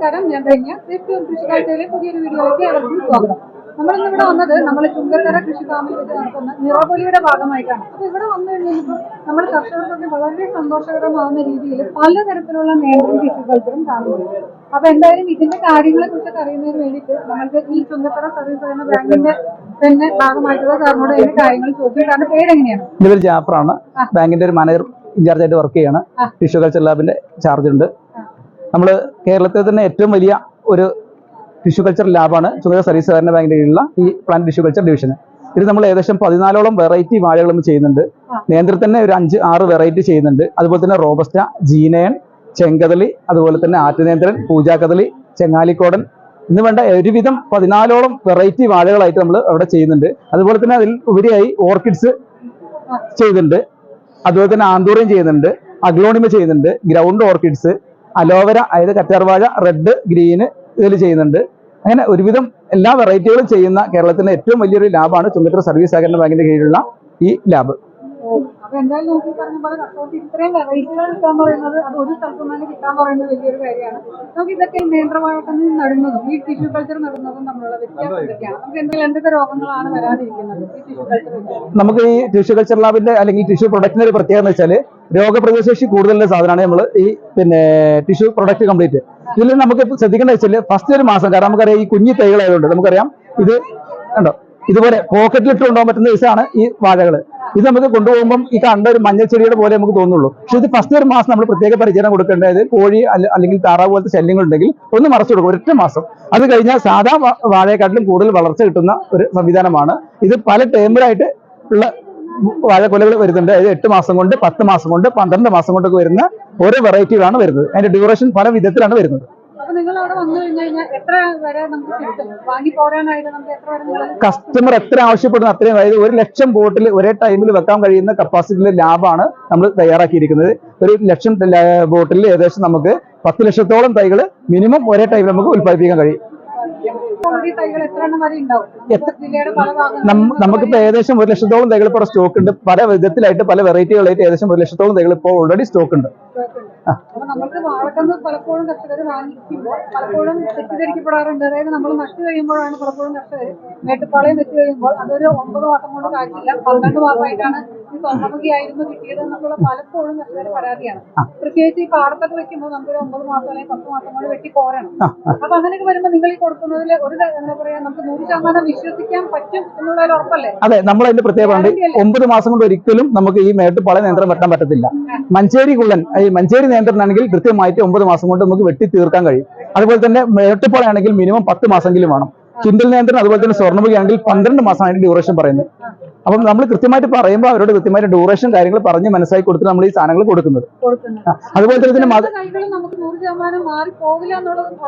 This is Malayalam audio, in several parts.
നമസ്കാരം, ഞാൻ ധന്യ. കൃഷിക്കാഴ്ചയിലെ പുതിയൊരു വീഡിയോയിലേക്ക് ഏവർക്കും സ്വാഗതം. നമ്മളിന്നിവിടെ വന്നത് നമ്മൾ ചുങ്കത്തറ കൃഷി ഫാമിൽ വെച്ച് നടത്തുന്ന നിറപൊലിയുടെ ഭാഗമായിട്ടാണ്. അപ്പൊ ഇവിടെ വന്നു കഴിഞ്ഞപ്പോൾ നമ്മൾ കർഷകർക്കൊക്കെ വളരെ സന്തോഷകരമാവുന്ന രീതിയിൽ പലതരത്തിലുള്ള നേന്ത്രൻ കൃഷികൾക്കും കാണുന്നുണ്ട്. അപ്പൊ എന്തായാലും ഇതിന്റെ കാര്യങ്ങളെ കുറിച്ചൊക്കെ അറിയുന്നതിന് വേണ്ടിയിട്ട് നമ്മൾക്ക് ഈ ചുങ്കത്തറ സർവീസ് സഹകരണ ബാങ്കിന്റെ തന്നെ ഭാഗമായിട്ടുള്ള സാറിനോട് അതിന്റെ കാര്യങ്ങൾ ചോദിച്ചു. കാരണം പേരെങ്ങനെയാണ്? എന്റെ പേര് ജാഫറാണ്. ബാങ്കിന്റെ ഒരു മാനേജർ ഇൻചാർജ് ആയിട്ട് വർക്ക് ചെയ്യാണ്. ടിഷ്യൂ കൾച്ചർ ലാബിന്റെ ചാർജ് ഉണ്ട്. നമ്മൾ കേരളത്തിൽ തന്നെ ഏറ്റവും വലിയ ഒരു ടിഷ്യൂ കൾച്ചർ ലാബാണ് ചുങ്കത്തറ സർവീസ് സഹകരണ ബാങ്കിന്റെ കീഴിലുള്ള ഈ പ്ലാന്റ് ടിഷ്യൂ കൾച്ചർ ഡിവിഷൻ. ഇത് നമ്മൾ ഏകദേശം 14ഓളം വെറൈറ്റി വാഴകളും ചെയ്യുന്നുണ്ട്. നേന്ത്രത്തിൽ തന്നെ ഒരു 5-6 വെറൈറ്റി ചെയ്യുന്നുണ്ട്. അതുപോലെ തന്നെ റോബസ്റ്റ, ജീനയൻ, ചെങ്കദളി, അതുപോലെ തന്നെ ആറ്റുനേന്ത്രൻ, പൂജാക്കദളി, ചെങ്ങാലിക്കോടൻ എന്ന് വേണ്ട ഒരുവിധം 14ഓളം വെറൈറ്റി വാഴകളായിട്ട് നമ്മൾ അവിടെ ചെയ്യുന്നുണ്ട്. അതുപോലെ തന്നെ അതിൽ ഉപരിയായി ഓർക്കിഡ്സ് ചെയ്യുന്നുണ്ട്. അതുപോലെ തന്നെ ആന്തൂറിയം ചെയ്യുന്നുണ്ട്, അഗ്ലോണിമ ചെയ്യുന്നുണ്ട്, ഗ്രൗണ്ട് ഓർക്കിഡ്സ്, അലോവര, അതായത് കറ്റാർവാഴ, റെഡ്, ഗ്രീന് ഇതിൽ ചെയ്യുന്നുണ്ട്. അങ്ങനെ ഒരുവിധം എല്ലാ വെറൈറ്റികളും ചെയ്യുന്ന കേരളത്തിലെ ഏറ്റവും വലിയൊരു ലാബാണ് ചുങ്കത്തറ സർവീസ് സഹകരണ ബാങ്കിന്റെ കീഴിലുള്ള ഈ ലാബ്. അപ്പൊ എന്തായാലും നോക്കി പറഞ്ഞ പോലെ കർഷകർക്ക് ഇത്രയും വെറൈറ്റികൾ കിട്ടാൻ പറയുന്നത് അത് ഒരു സ്ഥലത്തു നിന്ന് കിട്ടാൻ പറയുന്നത് വലിയൊരു കാര്യമാണ്. നമുക്ക് ഇതൊക്കെ നേന്ത്രവാഴത്തിൽ നിന്ന് നടുന്നതും ഈ ടിഷ്യൂ കൾച്ചർ നടുന്നതും തമ്മിലുള്ള വ്യത്യാസം എന്തൊക്കെയാണ്? നമുക്ക് എന്തൊക്കെ രോഗങ്ങളാണ് വരാതിരിക്കുന്നത് ഈ ടിഷ്യൂ കൾച്ചർ? നമുക്ക് ഈ ടിഷ്യൂ കൾച്ചർ ലാബിന്റെ അല്ലെങ്കിൽ ടിഷ്യൂ പ്രൊഡക്റ്റിന്റെ ഒരു പ്രത്യേകത എന്ന് വെച്ചാൽ രോഗപ്രതിരോധശേഷി കൂടുതലുള്ള സാധനമാണ് നമ്മൾ ഈ ടിഷ്യൂ പ്രൊഡക്റ്റ് കംപ്ലീറ്റ്. ഇതിൽ നമുക്ക് ശ്രദ്ധിക്കേണ്ട വെച്ചാൽ ഫസ്റ്റ് ഒരു മാസം, കാരണം നമുക്കറിയാം ഈ കുഞ്ഞി തൈകളായതുകൊണ്ട് നമുക്കറിയാം ഇത് കണ്ടോ ഇതുപോലെ പോക്കറ്റിലിട്ട് കൊണ്ടുപോകാൻ പറ്റുന്ന ദിവസമാണ് ഈ വാഴകൾ. ഇത് നമുക്ക് കൊണ്ടുപോകുമ്പോൾ ഈ കണ്ട ഒരു മഞ്ഞൾ ചെടിയുടെ പോലെ നമുക്ക് തോന്നുള്ളൂ. പക്ഷെ ഇത് ഫസ്റ്റ് ഒരു മാസം നമ്മൾ പ്രത്യേക പരിചരണം കൊടുക്കേണ്ടത് കോഴി അല്ലെങ്കിൽ താറാവ് പോലത്തെ ശല്യങ്ങൾ ഉണ്ടെങ്കിൽ ഒന്ന് മറച്ചു കൊടുക്കും ഒരൊറ്റ മാസം. അത് കഴിഞ്ഞാൽ സാധാ വാഴയെക്കാട്ടിലും കൂടുതൽ വളർച്ച കിട്ടുന്ന ഒരു സംവിധാനമാണ് ഇത്. പല ടേമിലായിട്ട് ഉള്ള വാഴക്കൊലകൾ വരുന്നുണ്ട്. അതായത് 8 മാസം കൊണ്ട്, 10 മാസം കൊണ്ട്, 12 മാസം കൊണ്ടൊക്കെ വരുന്ന ഓരോ വെറൈറ്റികളാണ് വരുന്നത്. അതിന്റെ ഡ്യൂറേഷൻ പല വിധത്തിലാണ് വരുന്നത്. കസ്റ്റമർ എത്ര ആവശ്യപ്പെടുന്ന അത്രയും, അതായത് 1 ലക്ഷം ബോട്ടിൽ ഒരേ ടൈമിൽ വെക്കാൻ കഴിയുന്ന കപ്പാസിറ്റിയിലെ ലാബാണ് നമ്മൾ തയ്യാറാക്കിയിരിക്കുന്നത്. 1 ലക്ഷം ബോട്ടിൽ ഏകദേശം നമുക്ക് 10 ലക്ഷത്തോളം തൈകൾ മിനിമം ഒരേ ടൈമിൽ നമുക്ക് ഉത്പാദിപ്പിക്കാൻ കഴിയും. നമുക്കിപ്പോ ഏകദേശം 1 ലക്ഷത്തോളം തൈകൾ ഇപ്പോൾ സ്റ്റോക്ക് ഉണ്ട്. പല വിധത്തിലായിട്ട് പല വെറൈറ്റികളായിട്ട് ഏകദേശം 1 ലക്ഷത്തോളം തൈകൾ ഇപ്പോൾ ഓൾറെഡി സ്റ്റോക്ക് ഉണ്ട്. അപ്പൊ നമുക്ക് വാഴക്കന്ന് പലപ്പോഴും കർഷകർ വാങ്ങിക്കുമ്പോൾ പലപ്പോഴും തെറ്റിദ്ധരിക്കപ്പെടാറുണ്ട്. അതായത് നമ്മൾ നട്ടു കഴിയുമ്പോഴാണ് പലപ്പോഴും കർഷകർ മേട്ടുപ്പാളയം വെച്ച് കഴിയുമ്പോൾ അതൊരു 9 മാസം കൊണ്ട് കാഴ്ചയില്ല, 12 മാസമായിട്ടാണ് ഈ സ്വർണ്ണമുഖിയായിരുന്നു കിട്ടിയത് എന്നുള്ള പലപ്പോഴും കർഷകർ പരാതിയാണ്. പ്രത്യേകിച്ച് ഈ പാടത്തൊക്കെ വെക്കുമ്പോൾ നമുക്കൊരു 9 മാസം അല്ലെങ്കിൽ 10 മാസം കൊണ്ട് വെട്ടി പോരണം. അപ്പൊ അങ്ങനെയൊക്കെ വരുമ്പോൾ നിങ്ങൾ ഈ കൊടുക്കുന്നതിൽ ഒരു എന്താ പറയാ, നമുക്ക് 100% വിശ്വസിക്കാൻ പറ്റും എന്നുള്ള ഒരു ഉറപ്പല്ലേ? അതെ, നമ്മൾ അതിന്റെ പ്രത്യേകത 9 മാസം കൊണ്ട് ഒരിക്കലും നമുക്ക് ഈ മേട്ടുപ്പാളയം നേന്ത്രം വെട്ടാൻ പറ്റത്തില്ല. മഞ്ചേരി കുള്ളൻ, ഈ മഞ്ചേരി നേന്ത്രനാണെങ്കിൽ കൃത്യമായിട്ട് 9 മാസം കൊണ്ട് നമുക്ക് വെട്ടി തീർക്കാൻ കഴിയും. അതുപോലെ തന്നെ മേട്ടുപ്പാളയാണെങ്കിൽ മിനിമം 10 മാസമെങ്കിലും വേണം. കിൻഡൽ നേന്ത്രൻ അതുപോലെ തന്നെ സ്വർണ്ണമുഖിയാണെങ്കിൽ 12 മാസമാണ് ഡ്യൂറേഷൻ പറയുന്നത്. അപ്പം നമ്മൾ കൃത്യമായിട്ട് പറയുമ്പോൾ അവരോട് കൃത്യമായിട്ട് ഡ്യൂറേഷൻ കാര്യങ്ങൾ പറഞ്ഞ് മനസ്സിലാക്കി കൊടുത്തിട്ട് നമ്മൾ ഈ സാധനങ്ങൾ കൊടുക്കുന്നത്. അതുപോലെ തന്നെ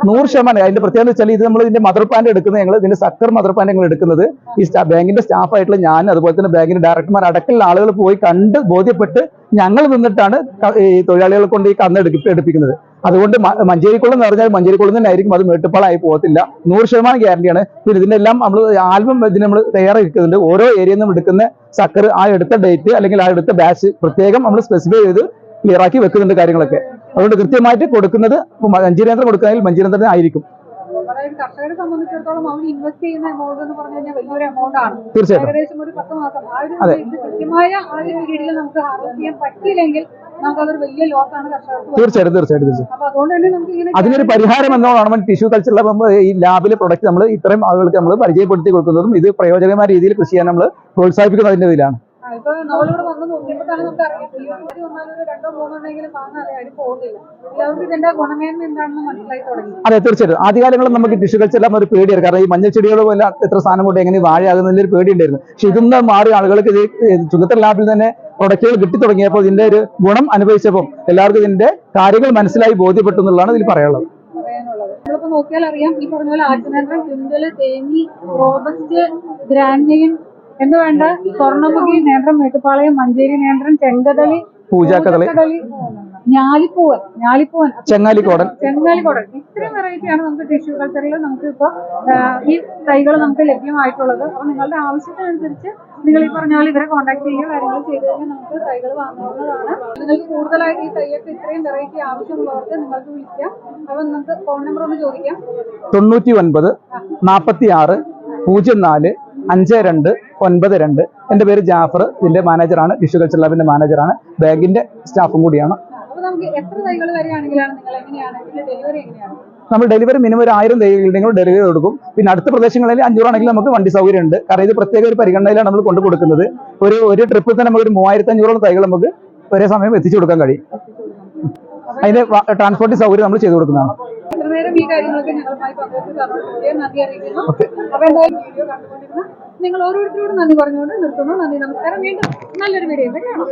100% അതിന്റെ പ്രത്യേകത വെച്ചാൽ ഇത് നമ്മൾ ഇതിന്റെ മദർ പ്ലാന്റ് എടുക്കുന്നത്, ഞങ്ങൾ ഇതിന്റെ സക്കർ മദർ പ്ലാന്റ് ഞങ്ങൾ എടുക്കുന്നത് ഈ ബാങ്കിന്റെ സ്റ്റാഫായിട്ടുള്ള ഞാൻ, അതുപോലെ തന്നെ ബാങ്കിന്റെ ഡയറക്ടർമാർ അടക്കമുള്ള ആളുകൾ പോയി കണ്ട് ബോധ്യപ്പെട്ട് ഞങ്ങൾ നിന്നിട്ടാണ് ഈ തൊഴിലാളികളെ കൊണ്ട് ഈ കന്ന് എടുപ്പിക്കുന്നത്. അതുകൊണ്ട് മഞ്ചേരിക്കുളം എന്ന് പറഞ്ഞാൽ മഞ്ചേരിക്കുളം തന്നെ ആയിരിക്കും, അത് മേട്ടുപ്പാളായി പോകത്തില്ല. 100% ഗ്യാരണ്ടിയാണ്. പിന്നെ ഇതിന്റെ എല്ലാം നമ്മൾ ആൽബം ഇതിന് നമ്മൾ തയ്യാറാക്കിയിട്ടുണ്ട്. ഓരോ ഏരിയയിൽ നിന്നും എടുക്കുന്ന സക്കർ ആ എടുത്ത ഡേറ്റ് അല്ലെങ്കിൽ ആ എടുത്ത ബാച്ച് പ്രത്യേകം നമ്മൾ സ്പെസിഫൈ ചെയ്ത് ക്ലിയർ ആക്കി വെക്കുന്നുണ്ട് കാര്യങ്ങളൊക്കെ. അതുകൊണ്ട് കൃത്യമായിട്ട് കൊടുക്കുന്നത് മഞ്ചേരിയന്ത്രം കൊടുക്കുന്നതിൽ മഞ്ചേരിയന്ത്രം ആയിരിക്കും. കർഷകരെ സംബന്ധിച്ചിടത്തോളം അവർ ഇൻവെസ്റ്റ് ചെയ്യുന്ന എമൗണ്ട് എന്ന് പറഞ്ഞു കഴിഞ്ഞാൽ വലിയൊരു എമൗണ്ട് ആണ്. ഏകദേശം ഒരു 10 മാസം ആ ഒരു കൃത്യമായ ആ ഒരു രീതിയിൽ നമുക്ക് ഹാർവെസ്റ്റ് ചെയ്യാൻ പറ്റിയില്ലെങ്കിൽ നമുക്കതൊരു വലിയ ലോസ് ആണ് കർഷകർക്ക്. തീർച്ചയായിട്ടും. അപ്പൊ അതുകൊണ്ട് തന്നെ നമുക്ക് ഇങ്ങനെ അതിനൊരു പരിഹാരം എന്നോണം ടിഷ്യൂ കൾച്ചർ ഈ ലാബിലെ പ്രൊഡക്റ്റ് നമ്മൾ ഇത്രയും ആളുകൾക്ക് നമ്മൾ പരിചയപ്പെടുത്തി കൊടുക്കുന്നതും ഇത് പ്രയോജനകരമായ രീതിയിൽ കൃഷി ചെയ്യാൻ നമ്മൾ പ്രോത്സാഹിപ്പിക്കുന്നതിന്റെ ഇതിലാണ്. ഇപ്പൊ നമ്മളിവിടെ വന്ന് നോക്കിയപ്പോൾ തന്നെ നമുക്ക് അറിയാം, വന്നാലും ഒരു 2-3 എണ്ണെങ്കിലും വാങ്ങാതെ അതിന് പോകുന്നില്ല. എല്ലാവർക്കും ഇതിന്റെ ഗുണമേന്മ എന്താണെന്ന് മനസ്സിലായി തുടങ്ങി. അതെ, തീർച്ചയായിട്ടും. ആദ്യകാലങ്ങളിൽ നമുക്ക് ടിഷ്യൂ കൾച്ചർ ഒരു പേടിയായിരുന്നു. കാരണം ഈ മഞ്ഞൾ ചെടികൾ പോലെ എത്ര സാധനം കൊണ്ട് എങ്ങനെ വാഴയാകുന്നതിൽ ഒരു പേടി ഉണ്ടായിരുന്നു. പക്ഷെ ഇതൊന്ന് മാറി ആളുകൾക്ക് ഇത് ചുങ്കത്തറ ലാബിൽ തന്നെ പ്രൊഡക്റ്റുകൾ കിട്ടി തുടങ്ങിയപ്പോൾ ഇതിന്റെ ഒരു ഗുണം അനുഭവിച്ചപ്പോൾ എല്ലാവർക്കും ഇതിന്റെ കാര്യങ്ങൾ മനസ്സിലായി ബോധ്യപ്പെട്ടു എന്നുള്ളതാണ് ഇതിൽ പറയാനുള്ളത്. നമ്മളിപ്പോ നോക്കിയാൽ അറിയാം, ഈ പറഞ്ഞ പോലെ ആറ്റുനേന്ത്രൻ, കിൻഡൽ, തേങ്ങി, റോബസ്റ്റ്, ഗ്രാൻഡയും എന്ന് വേണ്ട സ്വർണ്ണമുഖി നേന്ത്രം, മേട്ടുപ്പാളയം, മഞ്ചേരി നേന്ത്രൻ, ചെങ്കദളി, പൂജാക്കദളി, ഞാലിപ്പൂവൻ, ചെങ്ങാലിക്കോടൻ, ഇത്രയും വെറൈറ്റിയാണ് നമുക്ക് ടിഷ്യൂ കൾച്ചറിൽ നമുക്ക് ഇപ്പൊ ഈ തൈകൾ നമുക്ക് ലഭ്യമായിട്ടുള്ളത്. അപ്പൊ നിങ്ങളുടെ ആവശ്യത്തിനനുസരിച്ച് നിങ്ങൾ ഈ പറഞ്ഞ പോലെ ഇവരെ കോൺടാക്ട് ചെയ്യുക, കാര്യങ്ങൾ ചെയ്ത് കഴിഞ്ഞാൽ നമുക്ക് തൈകൾ വാങ്ങാവുന്നതാണ്. നിങ്ങൾക്ക് കൂടുതലായിട്ട് ഈ തൈയൊക്കെ ഇത്രയും വെറൈറ്റി ആവശ്യമുള്ളവർക്ക് നിങ്ങൾക്ക് വിളിക്കാം. അപ്പൊ നിങ്ങൾക്ക് ഫോൺ നമ്പർ ഒന്ന് ചോദിക്കാം. 99 46 04 5292. എൻ്റെ പേര് ജാഫർ, ഇതിന്റെ മാനേജറാണ്, ടിഷ്യൂ കൾച്ചർ ലാബിന്റെ മാനേജറാണ്, ബാങ്കിന്റെ സ്റ്റാഫും കൂടിയാണ്. അപ്പൊ നമുക്ക് എത്ര തൈകൾ വരികയാണെങ്കിലാണ് നിങ്ങൾ എങ്ങനെയാണ് ഇതിന്റെ ഡെലിവറി എങ്ങനെയാണ്? നമ്മൾ ഡെലിവറി മിനിമം ഒരു 1000 തൈകളുണ്ടെങ്കിൽ ഡെലിവറി കൊടുക്കും. പിന്നെ അടുത്ത പ്രദേശങ്ങളിൽ 500 ആണെങ്കിൽ നമുക്ക് വണ്ടി സൗകര്യം ഉണ്ട്. കാരണം ഇത് പ്രത്യേക ഒരു പരിഗണനയിലാണ് നമ്മൾ കൊണ്ടു കൊടുക്കുന്നത്. ഒരു ട്രിപ്പിൽ തന്നെ നമുക്ക് ഒരു 3500 തൈകൾ നമുക്ക് ഒരേ സമയം എത്തിച്ചു കൊടുക്കാൻ കഴിയും. അതിന്റെ ട്രാൻസ്പോർട്ട് സൗകര്യം നമ്മൾ ചെയ്തു കൊടുക്കുന്നതാണ്. ഇത്ര നേരം ഈ കാര്യങ്ങളൊക്കെ ഞങ്ങളുമായി പങ്കുവെച്ച് തന്നതിന് നന്ദി അറിയിക്കുന്നു. അപ്പൊ എന്തായാലും വീഡിയോ കണ്ടുകൊണ്ടിരുന്ന നിങ്ങൾ ഓരോരുത്തരോടും നന്ദി പറഞ്ഞുകൊണ്ട് നിർത്തുന്നു. നന്ദി, നമസ്കാരം. വീണ്ടും നല്ലൊരു വീഡിയോ കാണാം.